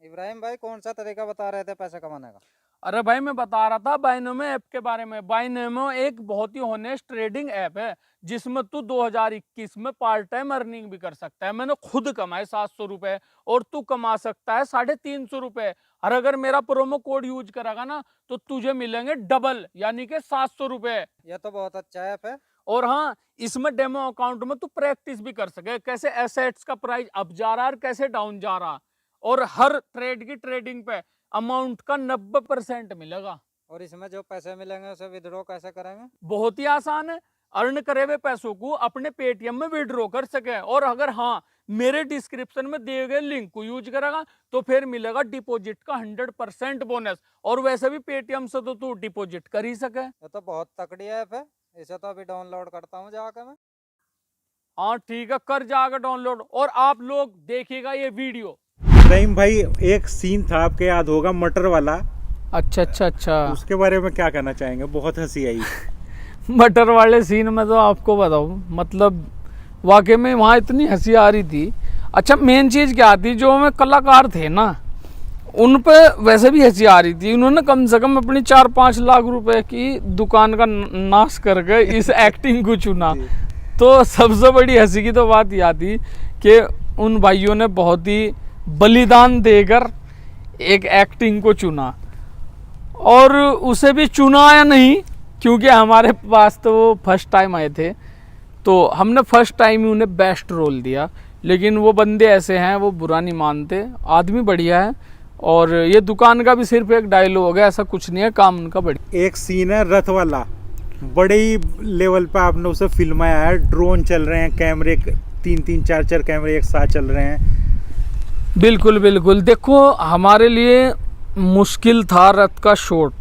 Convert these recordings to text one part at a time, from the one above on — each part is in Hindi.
इब्राहिम भाई कौन सा तरीका बता रहे थे पैसे कमाने का? अरे भाई मैं बता रहा था बाइनोमो ऐप के बारे में। बाइनोमो एक बहुत ही ऑनेस्ट ट्रेडिंग ऐप है जिसमें तू 2021 में पार्ट टाइम अर्निंग भी कर सकता है। मैंने खुद कमाए 700 रुपए और तू कमा सकता है 350 रुपए। और अगर मेरा प्रोमो कोड यूज करेगा ना तो तुझे मिलेंगे डबल यानी कि 700 रुपए। यह तो बहुत अच्छा ऐप है। और हाँ, इसमें डेमो अकाउंट में तू प्रैक्टिस भी कर सके कैसे एसेट्स का प्राइस अप जा रहा है और कैसे डाउन जा रहा, और हर ट्रेड की ट्रेडिंग पे अमाउंट का 90% मिलेगा। और इसमें जो पैसे मिलेंगे उसे विड्रॉ कैसे करेंगे? बहुत ही आसान है। अर्न करे हुए पैसों को अपने पेटीएम में विड्रॉ कर सके। और अगर हाँ मेरे डिस्क्रिप्शन में दिए गए लिंक को यूज करेगा तो फिर मिलेगा डिपॉजिट का 100% बोनस। और वैसे भी पेटीएम से तो तू डिपॉजिट कर ही सके। ये तो बहुत तकड़ी ऐप है, इसे तो अभी डाउनलोड करता हूँ जाकर मैं। हाँ ठीक है, कर जाकर डाउनलोड। और आप लोग देखिएगा ये वीडियो। इब्राहिम भाई एक सीन था आपके याद होगा मटर वाला, अच्छा उसके बारे में क्या कहना चाहेंगे? बहुत हंसी आई। मटर वाले सीन में तो आपको बताऊं, मतलब वाकई में वहाँ इतनी हंसी आ रही थी। अच्छा मेन चीज़ क्या थी, जो हमें कलाकार थे ना उन पे वैसे भी हंसी आ रही थी। उन्होंने कम से कम अपनी 4-5 लाख रुपए की दुकान का नाश करके इस एक्टिंग को चुना। तो सबसे बड़ी हंसी की तो बात यह थी कि उन भाइयों ने बहुत ही बलिदान देकर एक एक्टिंग को चुना। और उसे भी चुना या नहीं, क्योंकि हमारे पास तो वो फर्स्ट टाइम आए थे तो हमने फर्स्ट टाइम ही उन्हें बेस्ट रोल दिया। लेकिन वो बंदे ऐसे हैं, वो बुरा नहीं मानते, आदमी बढ़िया है। और ये दुकान का भी सिर्फ एक डायलॉग है, ऐसा कुछ नहीं है, काम उनका बढ़िया। एक सीन है रथ वाला, बड़े ही लेवल पे आपने उसे फिल्माया है। ड्रोन चल रहे हैं, कैमरे 3-3 4-4 कैमरे एक साथ चल रहे हैं। बिल्कुल बिल्कुल। देखो हमारे लिए मुश्किल था रथ का शॉट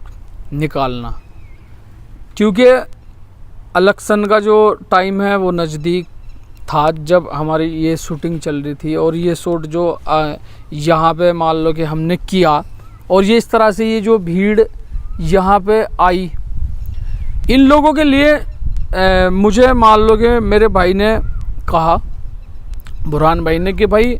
निकालना, क्योंकि इलेक्शन का जो टाइम है वो नज़दीक था जब हमारी ये शूटिंग चल रही थी। और ये शॉट जो यहाँ पे मान लो कि हमने किया, और ये इस तरह से ये जो भीड़ यहाँ पे आई, इन लोगों के लिए मुझे मान लो कि मेरे भाई ने कहा, बुरहान भाई ने, कि भाई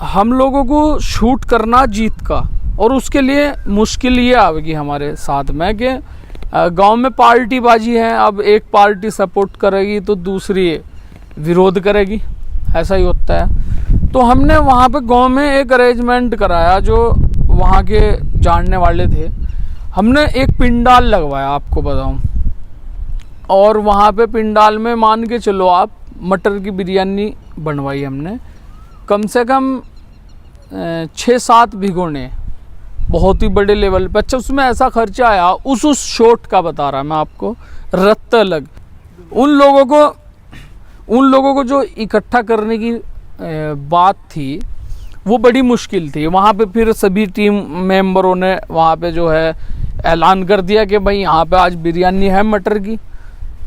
हम लोगों को शूट करना जीत का, और उसके लिए मुश्किल ये आएगी हमारे साथ में कि गांव में पार्टीबाजी है। अब एक पार्टी सपोर्ट करेगी तो दूसरी विरोध करेगी, ऐसा ही होता है। तो हमने वहाँ पे गांव में एक अरेंजमेंट कराया, जो वहाँ के जानने वाले थे। हमने एक पिंडाल लगवाया, आपको बताऊं। और वहाँ पे पिंडाल में मान के चलो आप मटर की बिरयानी बनवाई हमने, कम से कम 6-7 भिगोने, बहुत ही बड़े लेवल पे। अच्छा उसमें ऐसा खर्चा आया, उस शॉट का बता रहा मैं आपको, रत्त अलग। उन लोगों को जो इकट्ठा करने की बात थी वो बड़ी मुश्किल थी। वहाँ पे फिर सभी टीम मेंबरों ने वहाँ पे जो है ऐलान कर दिया कि भाई यहाँ पे आज बिरयानी है मटर की।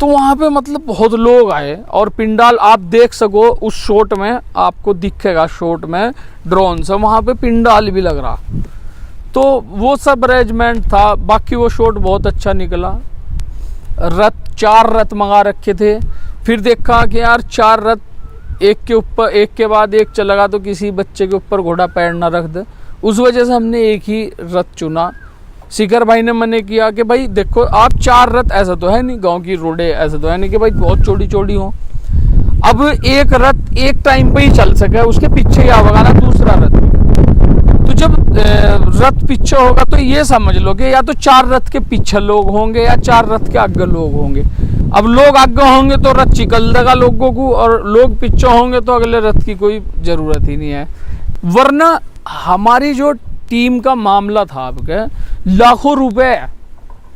तो वहाँ पे मतलब बहुत लोग आए, और पिंडाल आप देख सको उस शॉट में, आपको दिखेगा शॉट में ड्रोन से, वहाँ पे पिंडाल भी लग रहा। तो वो सब अरेंजमेंट था। बाकी वो शॉट बहुत अच्छा निकला। 4 रथ मंगा रखे थे, फिर देखा कि यार 4 रथ एक के ऊपर एक के बाद एक चलेगा तो किसी बच्चे के ऊपर घोड़ा पैर ना रख दे। उस वजह से हमने एक ही रथ चुना। शिखर भाई ने मने किया कि भाई देखो आप 4 रथ, ऐसा तो है नहीं, गांव की रोडें ऐसा तो है नहीं कि भाई बहुत चौड़ी चौड़ी हो। अब एक रथ एक टाइम पे ही चल सके, उसके पीछे ही आवेगा ना दूसरा रथ। तो जब रथ पीछे होगा तो ये समझ लो कि या तो 4 रथ के पीछे लोग होंगे या 4 रथ के आगे लोग होंगे। अब लोग आगे होंगे तो रथ चिकल देगा लोगों को, और लोग पीछे होंगे तो अगले रथ की कोई ज़रूरत ही नहीं है। वरना हमारी जो टीम का मामला था, आपके लाखों रुपए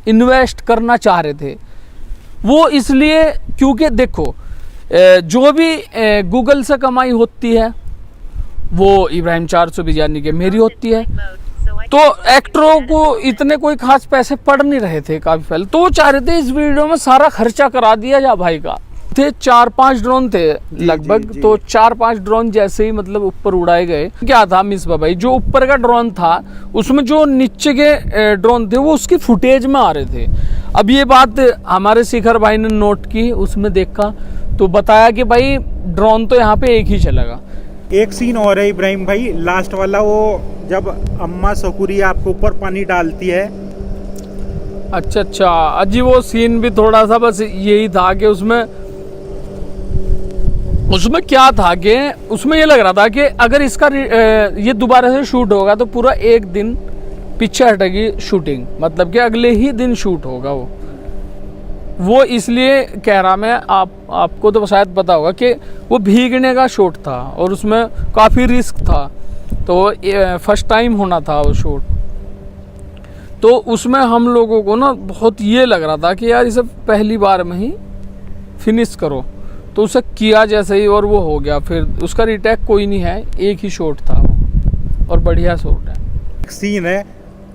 इन्वेस्ट करना चाह रहे थे वो, इसलिए क्योंकि देखो जो भी गूगल से कमाई होती है वो इब्राहिम 400 बिरयानी के मेरी होती है। तो एक्टरों को इतने कोई खास पैसे पड़ नहीं रहे थे काफ़ी पहले, तो वो चाह रहे थे इस वीडियो में सारा खर्चा करा दिया जा भाई का। थे 4-5 ड्रोन थे लगभग। तो 4-5 ड्रोन जैसे ही मतलब ऊपर उड़ाए गए, क्या था मिसबा भाई, जो ऊपर का ड्रोन था उसमें जो नीचे के ड्रोन थे वो उसकी फुटेज में आ रहे थे। अब ये बात हमारे शिखर भाई ने नोट की, उसमें देखा तो बताया कि भाई ड्रोन तो यहाँ पे एक ही चलेगा। एक सीन और है इब्राहिम भाई, लास्ट वाला, वो जब अम्मा सकुरी आपके ऊपर पानी डालती है। अच्छा अच्छा अजी वो सीन भी थोड़ा सा बस यही था कि उसमें क्या था कि उसमें ये लग रहा था कि अगर इसका ये दोबारा से शूट होगा तो पूरा एक दिन पीछे हटेगी शूटिंग, मतलब कि अगले ही दिन शूट होगा वो इसलिए कह रहा मैं आपको तो शायद पता होगा कि वो भीगने का शूट था और उसमें काफ़ी रिस्क था, तो फर्स्ट टाइम होना था वो शूट। तो उसमें हम लोगों को ना बहुत ये लग रहा था कि यार इसे पहली बार में ही फिनिश करो, तो उसे किया जैसे ही और वो हो गया। फिर उसका रिटेक कोई नहीं है, एक ही शॉट था वो और बढ़िया शॉट है। सीन है,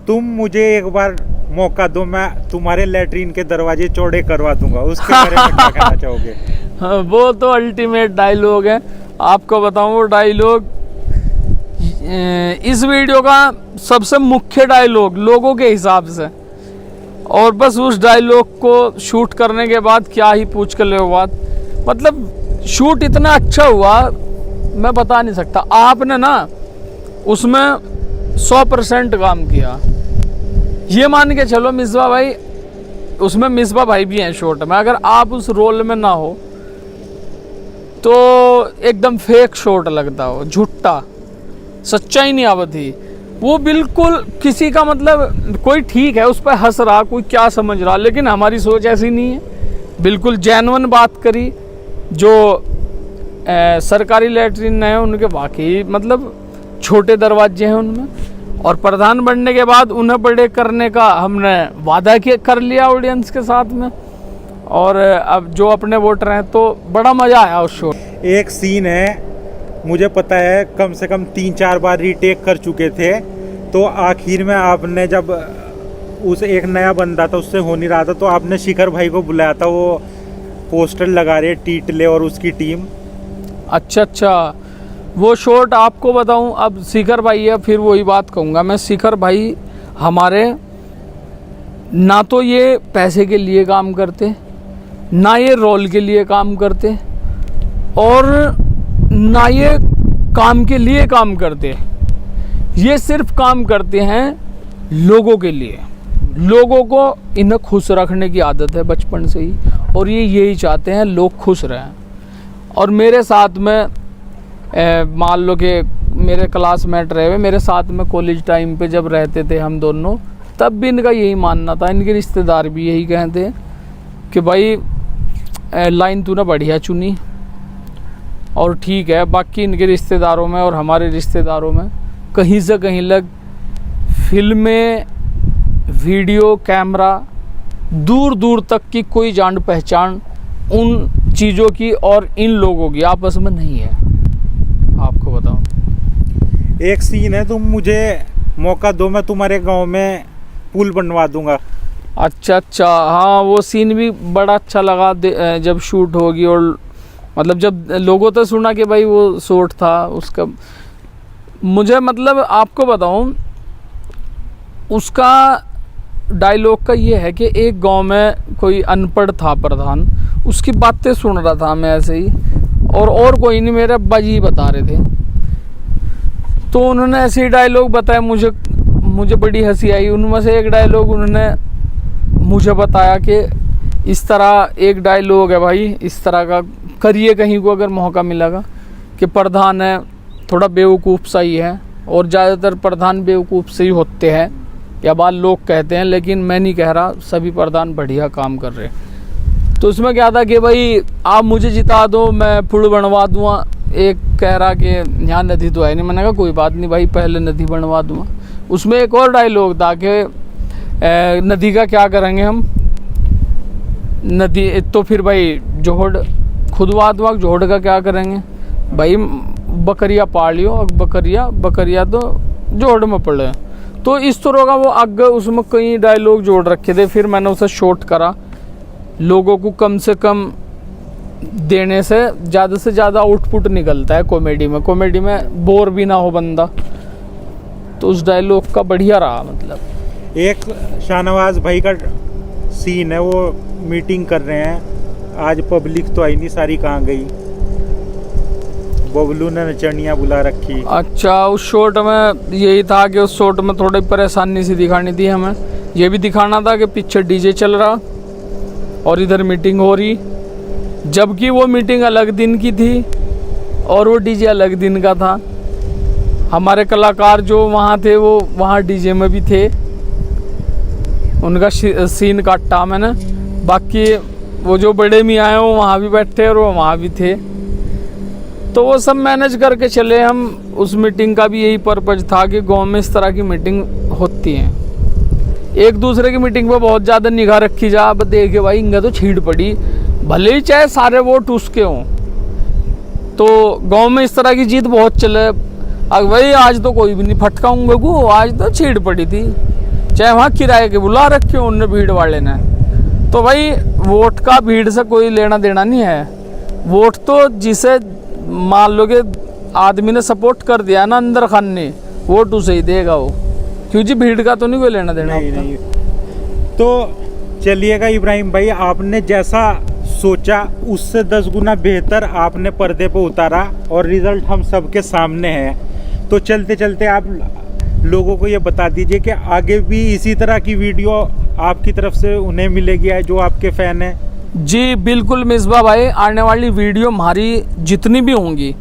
तुम मुझे एक बार मौका दो, मैं तुम्हारे लैट्रीन के दरवाजे चौड़े करवा दूंगा, उसके बारे में क्या कहना चाहोगे? हाँ, वो तो अल्टीमेट डायलॉग है। आपको बताऊं वो डायलॉग इस वीडियो का सबसे मुख्य डायलॉग लोगों के हिसाब से, और बस उस डायलॉग को शूट करने के बाद क्या ही पूछ कर ले बात, मतलब शूट इतना अच्छा हुआ मैं बता नहीं सकता। आपने ना उसमें 100% काम किया, ये मान के चलो मिसबा भाई, उसमें मिसबा भाई भी हैं शॉट में, अगर आप उस रोल में ना हो तो एकदम फेक शॉट लगता हो, झूठा, सच्चाई नहीं आवती। वो बिल्कुल किसी का मतलब कोई ठीक है उस पर हंस रहा, कोई क्या समझ रहा, लेकिन हमारी सोच ऐसी नहीं है। बिल्कुल जेन्युइन बात करी। जो सरकारी लैट्रिन है उनके वाकई मतलब छोटे दरवाजे हैं उनमें, और प्रधान बनने के बाद उन्हें बड़े करने का हमने वादा कर लिया ऑडियंस के साथ में, और अब जो अपने वोटर हैं तो बड़ा मज़ा आया उस शो। एक सीन है, मुझे पता है कम से कम 3-4 बार रीटेक कर चुके थे, तो आखिर में आपने जब उस एक नया बंदा था उससे हो नहीं रहा था, तो आपने शिखर भाई को बुलाया था, वो पोस्टर लगा रहे टीटले और उसकी टीम। अच्छा अच्छा, वो शॉट आपको बताऊं, अब शिखर भाई है, फिर वही बात कहूँगा मैं, शिखर भाई हमारे ना तो ये पैसे के लिए काम करते, ना ये रोल के लिए काम करते, और ना ये काम के लिए काम करते, ये सिर्फ काम करते हैं लोगों के लिए। लोगों को इन्हें खुश रखने की आदत है बचपन से ही, और ये यही चाहते हैं लोग खुश रहें। और मेरे साथ में मान लो कि मेरे क्लासमेट रहे हुए, मेरे साथ में कॉलेज टाइम पे जब रहते थे हम दोनों, तब भी इनका यही मानना था, इनके रिश्तेदार भी यही कहते कि भाई लाइन तूने बढ़िया चुनी, और ठीक है। बाकी इनके रिश्तेदारों में और हमारे रिश्तेदारों में कहीं से कहीं लग फिल्में, वीडियो, कैमरा, दूर दूर तक की कोई जान पहचान उन चीज़ों की और इन लोगों की आपस में नहीं है। आपको बताऊं, एक सीन है, तुम मुझे मौका दो, मैं तुम्हारे गांव में पुल बनवा दूंगा। अच्छा अच्छा, हाँ वो सीन भी बड़ा अच्छा लगा जब शूट होगी, और मतलब जब लोगों तो सुना कि भाई वो शॉट था उसका, मुझे मतलब आपको बताऊं उसका डायलॉग का ये है कि एक गांव में कोई अनपढ़ था प्रधान, उसकी बातें सुन रहा था मैं ऐसे ही, और कोई नहीं, मेरे अब्बा जी बता रहे थे, तो उन्होंने ऐसे ही डायलॉग बताया, मुझे बड़ी हंसी आई। उनमें से एक डायलॉग उन्होंने मुझे बताया कि इस तरह एक डायलॉग है भाई, इस तरह का करिए कहीं को अगर मौका मिलेगा, कि प्रधान है थोड़ा बेवकूफ़ सा ही है, और ज़्यादातर प्रधान बेवकूफ़ से ही होते हैं, या बात लोग कहते हैं, लेकिन मैं नहीं कह रहा, सभी प्रधान बढ़िया काम कर रहे हैं। तो उसमें क्या था कि भाई आप मुझे जिता दो, मैं पुल बनवा दूँगा। एक कह रहा कि यहाँ नदी तो है नहीं, मैंने कहा कोई बात नहीं भाई, पहले नदी बनवा दूँगा। उसमें एक और डायलॉग था कि नदी का क्या करेंगे हम, नदी तो फिर भाई जोहड़ खुदवा दूँगा, जोहड़ का क्या करेंगे भाई, बकरिया पाल लियो, बकरिया तो जोहड़ में पड़े। तो इस तरह का वो आगे उसमें कई डायलॉग जोड़ रखे थे। फिर मैंने उसे शॉर्ट करा, लोगों को कम से कम देने से ज़्यादा आउटपुट निकलता है कॉमेडी में बोर भी ना हो बंदा, तो उस डायलॉग का बढ़िया रहा। मतलब एक शाहनवाज भाई का सीन है, वो मीटिंग कर रहे हैं, आज पब्लिक तो आई नहीं, सारी कहाँ गई? बबलू ने नचनिया बुला रखी। अच्छा, उस शॉट में यही था कि उस शॉट में थोड़ी परेशानी सी दिखानी थी हमें। ये भी दिखाना था कि पीछे डीजे चल रहा और इधर मीटिंग हो रही, जबकि वो मीटिंग अलग दिन की थी और वो डीजे अलग दिन का था। हमारे कलाकार जो वहाँ थे वो वहाँ डीजे में भी थे, उनका सीन काटा मैंने। बाकी वो जो बड़े मियाँ हैं वो वहाँ भी बैठे और वो वहाँ भी थे, तो वो सब मैनेज करके चले हम। उस मीटिंग का भी यही पर्पज था कि गांव में इस तरह की मीटिंग होती है। एक दूसरे की मीटिंग पे बहुत ज़्यादा निगाह रखी जा, अब देखे भाई इनका तो छीड़ पड़ी, भले ही चाहे सारे वोट उसके हों। तो गांव में इस तरह की जीत बहुत चले, अब भाई आज तो कोई भी नहीं फटकाऊंगा को, आज तो छीड़ पड़ी थी, चाहे वहाँ किराए के बुला रखे हो उनने भीड़ वाले ने। तो भाई वोट का भीड़ से कोई लेना देना नहीं है। वोट तो जिसे मान लो कि आदमी ने सपोर्ट कर दिया ना अंदर खान ने, वोट उसे ही देगा वो, क्योंकि भीड़ का तो नहीं कोई लेना देना। नहीं। तो चलिएगा इब्राहिम भाई, आपने जैसा सोचा उससे 10 गुना बेहतर आपने पर्दे पे उतारा और रिजल्ट हम सबके सामने है। तो चलते चलते आप लोगों को ये बता दीजिए कि आगे भी इसी तरह की वीडियो आपकी तरफ से उन्हें मिलेगी जो आपके फैन हैं। जी बिल्कुल मिसबा भाई, आने वाली वीडियो हमारी जितनी भी होंगी,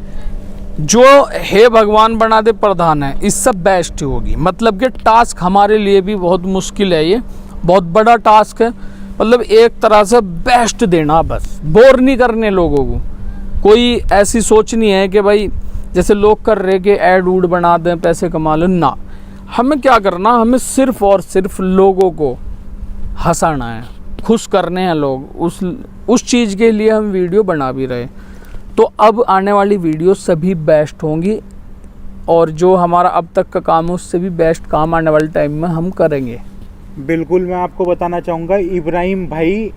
जो हे भगवान बना दे प्रधान है, इससे बेस्ट ही होगी। मतलब कि टास्क हमारे लिए भी बहुत मुश्किल है, ये बहुत बड़ा टास्क है। मतलब एक तरह से बेस्ट देना, बस बोर नहीं करने लोगों को। कोई ऐसी सोच नहीं है कि भाई जैसे लोग कर रहे कि ऐड उड बना दें पैसे कमा लें, ना। हमें क्या करना, हमें सिर्फ और सिर्फ लोगों को हंसाना है, खुश करने हैं लोग, उस चीज़ के लिए हम वीडियो बना भी रहे। तो अब आने वाली वीडियो सभी बेस्ट होंगी और जो हमारा अब तक का काम है उससे भी बेस्ट काम आने वाले टाइम में हम करेंगे। बिल्कुल, मैं आपको बताना चाहूँगा इब्राहिम भाई,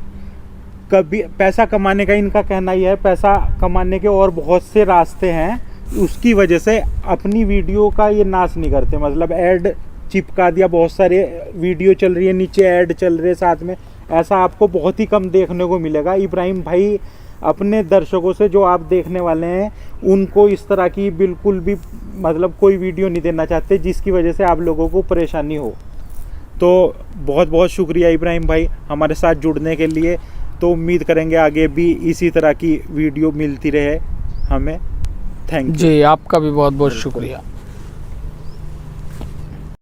कभी पैसा कमाने का इनका कहना ही है, पैसा कमाने के और बहुत से रास्ते हैं, उसकी वजह से अपनी वीडियो का ये नाश नहीं करते। मतलब ऐड चिपका दिया, बहुत सारे वीडियो चल रही है नीचे ऐड चल रहे साथ में, ऐसा आपको बहुत ही कम देखने को मिलेगा। इब्राहिम भाई अपने दर्शकों से, जो आप देखने वाले हैं, उनको इस तरह की बिल्कुल भी मतलब कोई वीडियो नहीं देना चाहते जिसकी वजह से आप लोगों को परेशानी हो। तो बहुत बहुत शुक्रिया इब्राहिम भाई हमारे साथ जुड़ने के लिए। तो उम्मीद करेंगे आगे भी इसी तरह की वीडियो मिलती रहे हमें। थैंक यू जी, आपका भी बहुत बहुत शुक्रिया।